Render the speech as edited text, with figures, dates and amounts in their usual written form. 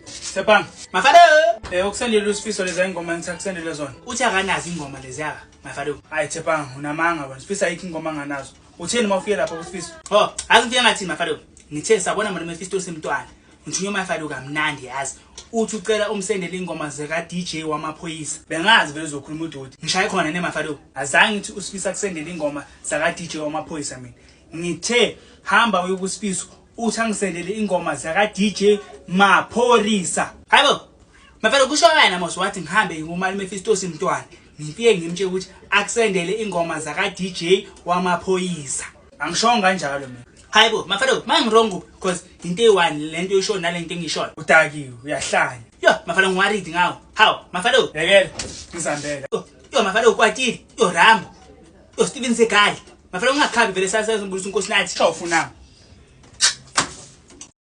Sepang. Mafado. Ukusendela usifiso leza ingoma ngisakusendela zona. Uthi akanazi ingoma leziya Mafado. Hayi Sepang, unamanga bani. Sifisa ayikho ingoma anganazo. Utheni mawufike lapha kusifiso? Oh, azifika ngathi Mafado. Ngithe sabona mina Mephisto semntwana. Ngithunywa Mafado kamnandi yazi. Uthi ucela umsendele ingoma zeka DJ wamaphoyisa. Bengazi vele uzokhuluma udodi. Ngishaye khona neMafado. Azange ngithi usifisa kusendela ingoma zaka DJ wamaphoyisa mina. Ngithe hamba uye kusifiso. Uthi angisendele ingoma zaka DJ Maphorisa. Hayibo. Mafado kusho wena mos wathi ngihambe ngumali Mephisto semntwana. Ngifike ngimtshela ukuthi akusendele ingoma zaka DJ wamaphoyisa. Angishonga kanjalo mina. Hayibo, Mafado, mangirongo because into eyi1 lento oyisho nalento engishoyo. Udakiwe, uyahlanya. Yo, Mafado ngiwaridi ngawo. Hawu, Mafado. Yekela, ngizambela. Yo, Mafado ukwatile. Yo Rambo. Yo Steven Segali. Mafado ngakhabi vele sasa ngibulisa uNkosinathi. Cha ufuna.